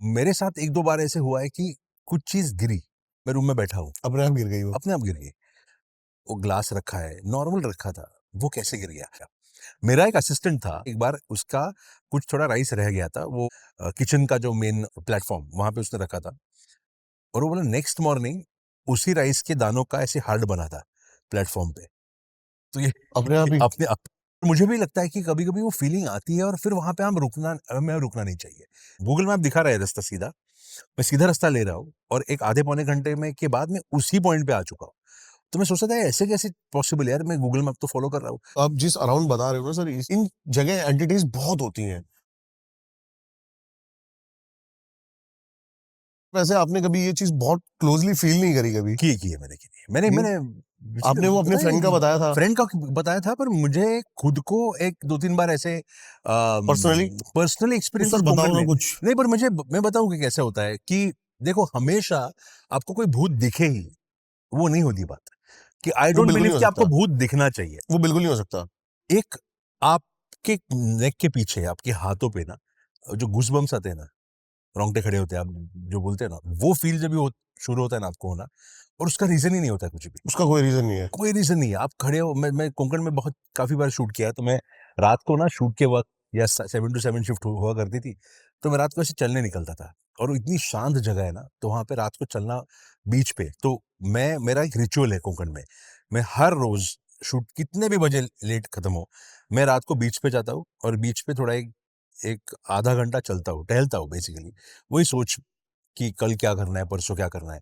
मेरे साथ 1-2 बार ऐसे हुआ है कि कुछ चीज़ गिरी, मैं रूम में बैठा हूँ, अपने आप गिर गई वो। अपने आप गिर गई। वो ग्लास रखा है, नॉर्मल रखा था, वो कैसे गिर गया? मेरा एक असिस्टेंट था, एक बार उसका कुछ थोड़ा राइस रह गया था, वो किचन का जो मेन प्लेटफ़ॉर्म, वहाँ पे उसने रखा था और वो बोला नेक्स्ट मॉर्निंग उसी राइस के दानों का ऐसे हार्ड बना था प्लेटफ़ॉर्म पे। तो ये अपने आप ही। अपने आप मुझे भी लगता है कि कभी-कभी वो फीलिंग आती है और फिर वहाँ पे हमें रुकना नहीं चाहिए। गूगल मैप दिखा रहा है रास्ता सीधा, मैं सीधा रास्ता ले रहा हूँ और एक आधे पौने घंटे में के बाद मैं उसी पॉइंट पे आ चुका हूँ। तो मैं सोचता था ऐसे कैसे पॉसिबल है यार, मैं गूगल मैप तो फ़ॉलो कर रहा हूँ। आप जिस अराउंड बता रहे हो ना सर, इन जगह एंटिटीज बहुत होती हैं। वैसे आपने कभी ये चीज बहुत क्लोजली फील नहीं करी कभी? की है मैंने, की है। मैंने नहीं? मैंने आपने वो अपने फ्रेंड का बताया था फ्रेंड का बताया था, पर मुझे खुद को एक 2-3 बार ऐसे पर्सनली? पर्सनली तो एक्सपीरियंसेस सर कोंकण बताओ ना में। कुछ। नहीं, पर मैं बताऊँ कि कैसे होता है कि देखो, हमेशा आपको कोई भूत दिखे ही, वो नहीं होती बात। कि आई वो डोंट बिल्कुल बिलीव नहीं हो कि आपको सकता। भूत दिखना चाहिए। वो बिल्कुल नहीं हो सकता। एक आपके नेक के पीछे, आपके हाथों पे ना, जो गूज़बम्प्स आते हैं ना, रोंगटे खड़े होते हैं, आप जो बोलते हैं ना, वो फ़ील जब भी शुरू होता है ना आपको होना, और उसका रीज़न ही नहीं होता है कुछ भी। उसका कोई रीजन नहीं है। कोई रीज़न नहीं है, आप खड़े हो, मैं कोंकण में बहुत काफ़ी बार शूट किया है, तो मैं रात को ना शूट के वक़्त या 7 टू 7 शिफ्ट हुआ करती थी, तो मैं रात को ऐसे चलने निकलता था और इतनी शांत जगह है ना, तो वहाँ पे रात को चलना बीच पे, तो मेरा एक रिचुअल है कोंकण में। मैं हर रोज़ शूट कितने भी बजे लेट खत्म हो, मैं रात को बीच पे जाता हूँ और बीच पे थोड़ा एक एक आधा घंटा चलता हूँ, टहलता हूँ बेसिकली। वही सोच कि कल क्या करना है, परसों क्या करना है।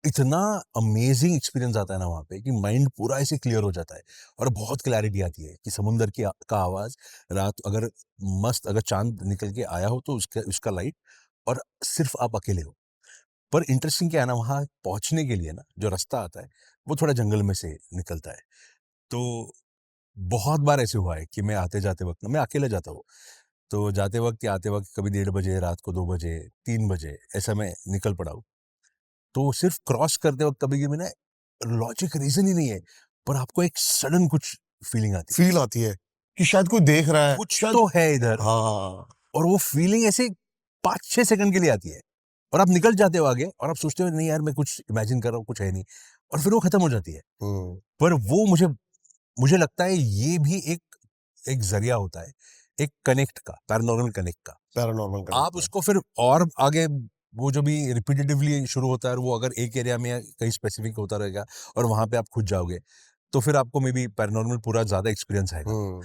इतना अमेजिंग एक्सपीरियंस आता है ना वहाँ पे कि माइंड पूरा ऐसे क्लियर हो जाता है और बहुत क्लैरिटी आती है कि समुंदर की का आवाज़, रात अगर मस्त, अगर चाँद निकल के आया हो तो उसका उसका लाइट, और सिर्फ़ आप अकेले हो। पर इंटरेस्टिंग क्या है ना, वहाँ पहुँचने के लिए ना जो रास्ता आता है, वो थोड़ा जंगल में से निकलता है। तो बहुत बार ऐसे हुआ है कि मैं आते-जाते वक़्त ना, मैं अकेले जाता हूँ। तो जाते वक़्त या आते वक़्त कभी 1:30 बजे, रात को 2 बजे, 3 बजे ऐसा मैं निकल पड़ा हूँ। तो सिर्फ़ क्रॉस करते वक़्त कभी-कभी ना लॉजिक रीज़न ही नहीं है, पर आपको एक सडन कुछ फीलिंग आती है। फील आती है कि शायद कोई देख रहा है कुछ शायद। तो है इधर, हाँ। और वो फीलिंग ऐसे 5-6 सेकंड के लिए आती है और आप निकल जाते हो आगे और आप सोचते हो नहीं यार, मैं कुछ इमेजिन कर रहा हूँ, कुछ है नहीं, और फिर वो खत्म हो जाती है। हम्म। पर वो मुझे मुझे लगता है ये भी एक ज़रिया होता है, एक कनेक्ट का, पैरानॉर्मल कनेक्ट का। पैरानॉर्मल आप कनेक्ट। उसको फिर और आगे, वो जो भी रिपीटेटिवली शुरू होता है, और वो अगर एक एरिया में या कहीं स्पेसिफिक होता रहेगा और वहाँ पे आप खुद जाओगे, तो फिर आपको मे बी पैरानॉर्मल पूरा ज़्यादा एक्सपीरियंस आएगा। हम्म।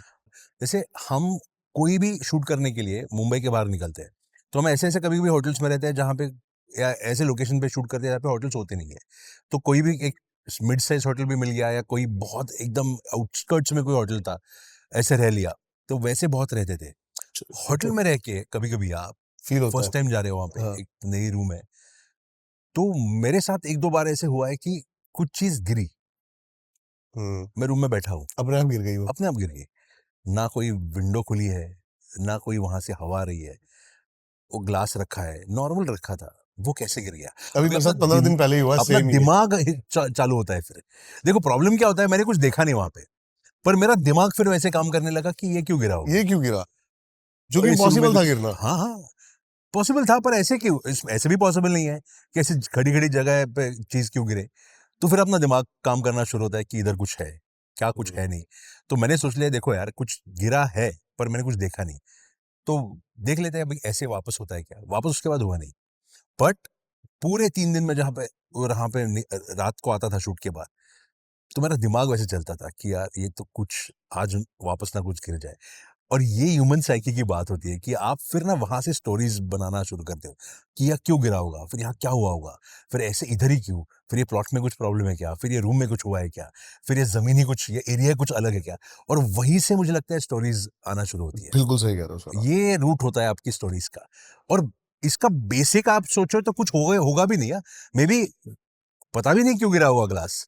जैसे हम कोई भी शूट करने के लिए मुंबई के बाहर निकलते हैं, तो हम ऐसे-ऐसे कभी-कभी होटल्स में रहते हैं जहाँ पे, या ऐसे लोकेशन पे शूट करते हैं जहाँ पे होटल्स होते नहीं है। तो कोई भी एक मिड साइज़ होटल भी मिल गया, या कोई बहुत एकदम आउटस्कर्ट्स में कोई होटल था, ऐसे रह लिया। तो वैसे बहुत रहते थे। होटल में रह के कभी-कभी आप फील होता है। फर्स्ट टाइम जा रहे हो वहाँ पे, हाँ। एक नई रूम है, तो मेरे साथ 1-2 बार ऐसे हुआ है कि कुछ चीज़ गिरी, हम्म। मैं रूम में बैठा हूँ, अपने आप गिर गई वो। अपने आप गिर गई। ना कोई विंडो खुली है, ना कोई वहाँ से हवा आ रही है, वो ग्लास रखा है, नॉर्मल रखा था, वो कैसे गिर गया? अभी अभी मेरे साथ 15 दिन पहले ही हुआ, अपना सेम ही है। दिमाग चालू होता है फिर। देखो, प्रॉब्लम क्या होता है, मैंने कुछ देखा नहीं वहाँ पे, पर मेरा दिमाग फिर वैसे काम करने लगा कि ये क्यों गिरा होगा? ये क्यों गिरा? जो और कि इस रूम में इम्पॉसिबल था कुछ, गिरना। हाँ, हाँ। पॉसिबल था, पर ऐसे क्यों? ऐसे भी पॉसिबल नहीं है कि ऐसे खड़ी-खड़ी जगह पे चीज़ क्यों गिरे? तो फिर अपना दिमाग काम करना शुरू होता है कि इधर कुछ है, क्या कुछ हम्म। है नहीं। तो मैंने सोच लिया, देखो यार, कुछ गिरा है, पर मैंने कुछ देखा नहीं। तो देख लेते हैं भाई, ऐसे वापस होता है क्या? वापस उसके बाद हुआ नहीं। बट पूरे 3 दिन में जहाँ पे वहाँ पे रात को आता था शूट के बाद, तो मेरा दिमाग वैसे चलता था कि यार ये तो कुछ आज वापस ना कुछ गिर जाए। और ये ह्यूमन साइकी की बात होती है कि आप फिर ना वहाँ से स्टोरीज़ बनाना शुरू करते हो कि यहाँ क्यों गिरा होगा? फिर यहाँ क्या हुआ होगा? फिर ऐसे इधर ही क्यों? फिर ये प्लॉट में कुछ प्रॉब्लम है क्या? फिर ये रूम में कुछ हुआ है क्या? फिर ये ज़मीनी कुछ, ये एरिया कुछ अलग है क्या? और वहीं से मुझे लगता है स्टोरीज़ आना शुरू होती है। बिल्कुल सही कह रहे हो सर आप। ये रूट होता है आपकी स्टोरीज़ का। और इसका बेसिक आप सोचो तो कुछ होगा भी नहीं, मे बी पता भी नहीं क्यों गिरा होगा ग्लास।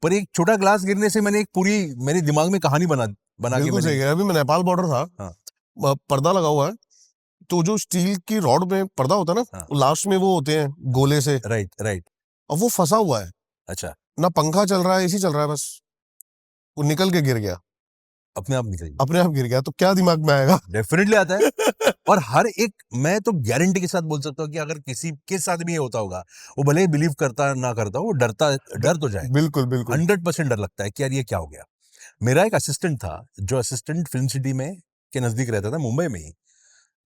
पर एक छोटा ग्लास गिरने से मैंने एक पूरी, मेरे दिमाग में कहानी बना बना के बिल्कुल मैंने। सही कह रहे हैं। अभी मैं नेपाल बॉर्डर था, हाँ, पर्दा लगा हुआ है, तो जो स्टील की रॉड में पर्दा होता है हाँ। ना, लास्ट में वो होते हैं गोले से, राइट, राइट। और वो फंसा हुआ है। अच्छा, ना पंखा चल रहा है, एसी चल रहा है, बस वो निकल के गिर गया। अपने आप निकल गई। अपने आप गिर गया, तो क्या दिमाग में आएगा? डेफ़िनिटली आता है। और हर एक, मैं तो गारंटी के साथ बोल सकता हूँ कि अगर किसी के साथ भी ये होता होगा, वो भले ही बिलीव करता ना करता, वो डर तो जाएगा। बिल्कुल, बिल्कुल। 100% डर लगता है कि यार ये क्या हो गया। मेरा एक असिस्टेंट था, जो असिस्टेंट फिल्म सिटी में के नजदीक रहता था, मुंबई में ही।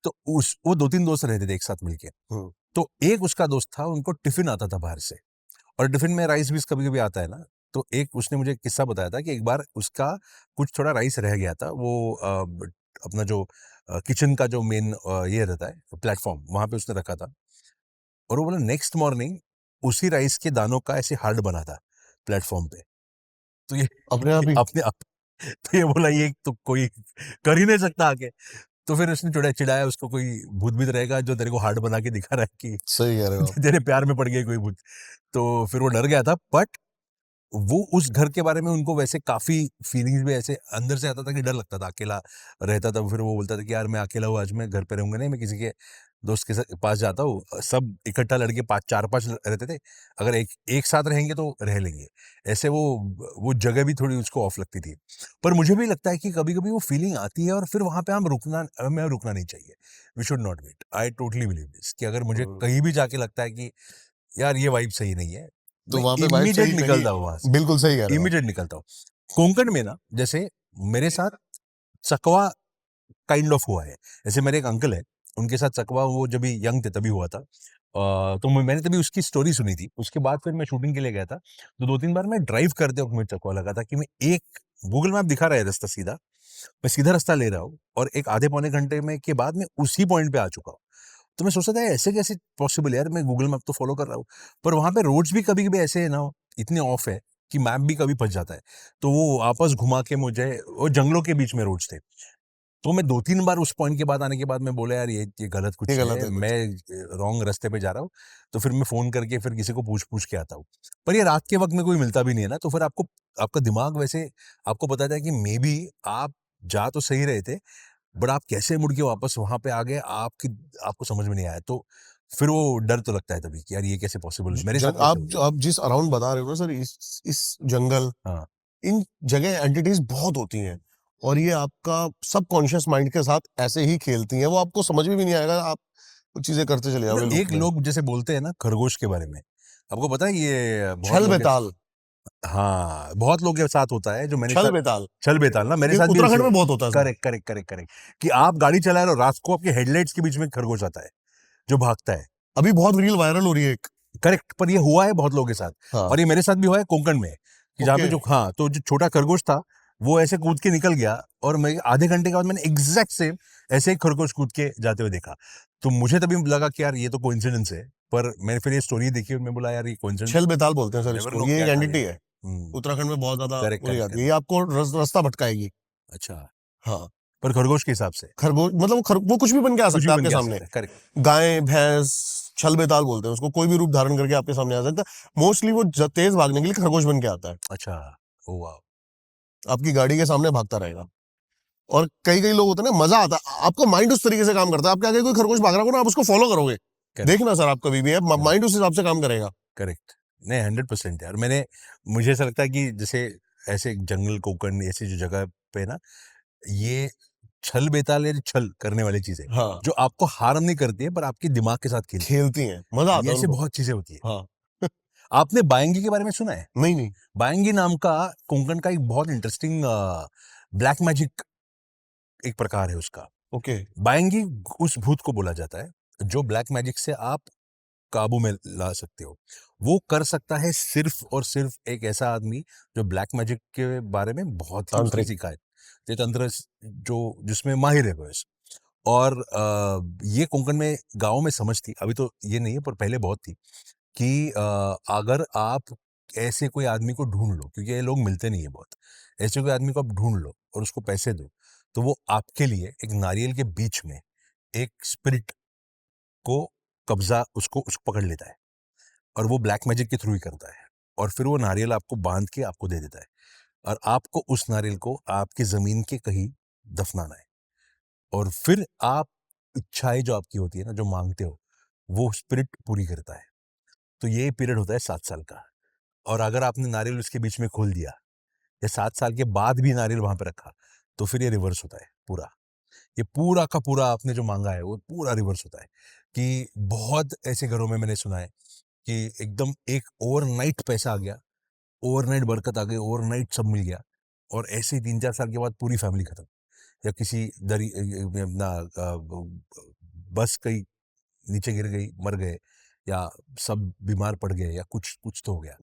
तो उस वो 2-3 दोस्त रहते थे एक साथ मिलके। हुँ। तो एक उसका दोस्त था, उनको टिफिन आता था बाहर से, और टिफिन में राइस भी कभी कभी आता है ना। तो एक उसने मुझे किस्सा बताया था कि एक बार उसका कुछ थोड़ा राइस रह गया था, वो अपना जो किचन का जो मेन ये रहता है प्लेटफॉर्म, वहां पे उसने रखा था। और वो बोला नेक्स्ट मॉर्निंग उसी राइस के दानों का ऐसे हार्ड बना था प्लेटफॉर्म पे। तो ये अपने आप ही? अपने आप, तो ये बोला ये तो कोई कर ही नहीं सकता आगे। तो फिर उसने चिढ़ाया उसको, कोई भूत भीत रहेगा जो तेरे को हार्ड बना के दिखा रहा है कि सही कह रहे हो आप। तेरे प्यार में पड़ गया कोई भूत। तो फिर वो डर गया था, बट वो उस घर के बारे में उनको वैसे काफ़ी फीलिंग्स भी ऐसे अंदर से आता था कि डर लगता था, अकेला रहता था। फिर वो बोलता था कि यार मैं अकेला हूँ, आज मैं घर पे रहूँगा नहीं, मैं किसी के दोस्त के पास जाता हूँ। सब इकट्ठा लड़के 5 4-5 रहते थे, अगर एक एक साथ रहेंगे तो रह लेंगे। ऐसे वो जगह भी थोड़ी उसको ऑफ लगती थी। पर मुझे भी लगता है कि कभी-कभी वो फीलिंग आती है और फिर वहाँ पे हमें रुकना नहीं चाहिए। We should not wait. I totally believe this कि अगर मुझे हुँ। कहीं भी जाके लगता है कि यार ये वाइब सही नहीं है, तो मैं वहाँ पे वाइब इमीडिएट सही नहीं निकलता हूँ वहाँ है। से, बिल्कुल सही कह रहे हो आप। इमीडिएट निकलता हूँ। कोंकण में ना, जैसे मेरे साथ चकवा काइंड ऑफ हुआ है। जैसे मेरे एक अंकल है, उनके साथ चकवा वो जब भी यंग थे तभी हुआ था। तो मैंने तभी उसकी स्टोरी सुनी थी। उसके बाद फिर मैं शूटिंग के लिए गया था, तो 2-3 बार मैं ड्राइव करते वक़्त मुझे चकवा लगा था कि मैं एक गूगल मैप दिखा रहा है रास्ता सीधा, मैं सीधा रास्ता ले रहा हूँ और एक आधे पौने घंटे में के बाद मैं उसी पॉइंट पे आ चुका हूँ। तो मैं सोचता था ऐसे कैसे पॉसिबल है यार, मैं गूगल मैप तो फॉलो कर रहा हूँ, पर वहाँ पे रोड्स भी कभी-कभी ऐसे है ना, इतने ऑफ है कि मैप भी कभी फँस जाता है। तो वो वापस घुमा के मुझे, वो जंगलों के बीच में रोड्स थे। तो मैं 2-3 बार उस पॉइंट के बाद आने के बाद मैं बोला यार ये गलत ये कुछ गलत है, है कुछ। मैं रॉन्ग रास्ते पे जा रहा हूँ। तो फिर मैं फ़ोन करके फिर किसी को पूछ-पूछ के आता हूँ। पर ये रात के वक़्त में कोई मिलता भी नहीं है ना, तो फिर आपको, आपका दिमाग वैसे आपको बताता है कि मेबी आप जा तो सही रहे थे, बट आप कैसे मुड़ के वापस वहाँ पे आ गए, आपको समझ में नहीं आया। तो फिर वो डर तो लगता है तभी कि यार ये कैसे पॉसिबल है? ज मेरे जन साथ वैसे आप हो गया। जो आप जिस अराउंड बता रहे हो ना सर, इस जंगल, हाँ, इन जगह एंटिटीज़ बहुत होती हैं और ये आपका सबकॉन्शियस माइंड के साथ ऐसे ही खेलती हैं, वो आपको समझ में भी नहीं आएगा, आप कुछ चीज़ें करते चले जाओगे मतलब लूप एक में। लोग जैसे बोलते हैं ना खरगोश के बारे में, आपको पता है ये बहुत लोग छल-बेताल, हाँ, बहुत लोगों के साथ होता है जो मैंने साथ छल-बेताल, छल-बेताल ना, मेरे ये साथ भी उत्तराखंड ऐसे में बहुत होता है sir. Correct, correct, correct, correct कि आप गाड़ी चला रहे हो, रात को आपके हेडलाइट्स के बीच में खरगोश आता है, जो भागता है। अभी बहुत रील वायरल हो रही है एक। करेक्ट, पर ये हुआ है बहुत लोगों के साथ, हाँ, और ये मेरे साथ भी हुआ है कोंकण में, कि जहाँ पे ओके। जो, हाँ, तो जो छोटा खरगोश था, वो ऐसे कूद के निकल गया और मैं आधे घंटे के बाद मैंने एग्ज़ैक्ट सेम ऐसे ही खरगोश कूद के जाते हुए देखा। तो मुझे तभी लगा कि यार ये तो कोइंसिडेंस है, पर मैंने फिर ये स्टोरी देखी और मैं बोला यार ये कोइंसिडेंस, छल-बेताल बोलते हैं सर नेवर इसको, नो ये क्या एक था एंटिटी ये। है। हुँ, उत्तराखंड में बहुत ज़्यादा करेक्ट, बोली करेक्ट, जाती है, करेक्ट। ये आपको रास्ता भटकाएगी। अच्छा, हाँ, पर खरगोश के हिसाब से, खरगोश मतलब वो कुछ भी बन के आ कुछ सकता भी है बन आपके के आ सामने। सकता है, करेक्ट। गाय, भैंस, छल-बेताल बोलते हैं उसको, कोई भी रूप धारण करके आपके सामने आ सकता है। मोस्टली वो तेज़ भागने के लिए खरगोश बन के आता है। अच्छा, ओह वाओ! आपकी गाड़ी के सामने भागता रहेगा। और कई-कई लोग होते हैं ना, मज़ा आता है। आपका माइंड उस तरीके से काम करता है, आपके आगे कोई खरगोश भाग रहा होगा ना, आप उसको फ़ॉलो करोगे। करेक्ट, देखना सर आप कभी भी, करेक्ट, माइंड उस हिसाब से काम करेगा। करेक्ट। नहीं 100% यार, मुझे ऐसा लगता है कि जैसे ऐसे जंगल, कोकण ऐसी जो जगह पे ना, ये छल-बेताल या छल करने वाली चीज़ें, हाँ, जो आपको हार्म नहीं करती है पर आपके दिमाग के साथ खेलती है। खेलती हैं, मज़ा आता ये है ऐसे उनको। बहुत चीज़ें होती है। हाँ। आपने बायंगी के बारे में सुना है? नहीं, नहीं। बायंगी नाम का कोंकण का एक बहुत इंटरेस्टिंग ब्लैक मैजिक एक प्रकार है उसका। ओके। बायंगी उस भूत को बोला जाता है, जो ब्लैक मैजिक से आप काबू में ला सकते हो। वो कर सकता है सिर्फ़ और सिर्फ़ एक ऐसा आदमी जो ब्लैक मैजिक के बारे में बहुत ही उसने तांत्रिक। सीखा है। ये तंत्र जो जिसमें माहिर है वो, और ये कोंकण में गाँव में समझ थी, अभी तो ये नहीं है पर पहले बहुत थी कि अगर आप ऐसे कोई आदमी को ढूँढ लो, क्योंकि ये लोग मिलते नहीं है बहुत। ऐसे कोई आदमी को आप ढूँढ लो और उसको पैसे दो, तो वो आपके लिए एक नारियल के बीच में एक स्पिरिट को कब्ज़ा उसको पकड़ लेता है, और वो ब्लैक मैजिक के थ्रू ही करता है, और फिर वो नारियल आपको बाँध के आपको दे देता है, और आपको उस नारियल को आपकी ज़मीन के कहीं दफ़नाना है, और फिर आप इच्छाएँ जो आपकी होती है ना, जो माँगते हो, वो स्पिरिट पूरी करता है। तो ये पीरियड होता है 7 साल का, और अगर आपने नारियल उसके बीच में खोल दिया या 7 साल के बाद भी नारियल वहाँ पे रखा, तो फिर ये रिवर्स होता है पूरा। ये पूरा का पूरा आपने जो माँगा है, वो पूरा रिवर्स होता है। कि बहुत ऐसे घरों में मैंने सुना है कि एकदम एक ओवरनाइट पैसा आ गया, ओवरनाइट बरकत आ गई, ओवरनाइट सब मिल गया और ऐसे ही 3-4 साल के बाद पूरी फैमिली खत्म। या किसी में अपना बस कहीं नीचे गिर गई, मर गए या सब बीमार पड़ गए या कुछ कुछ तो हो गया।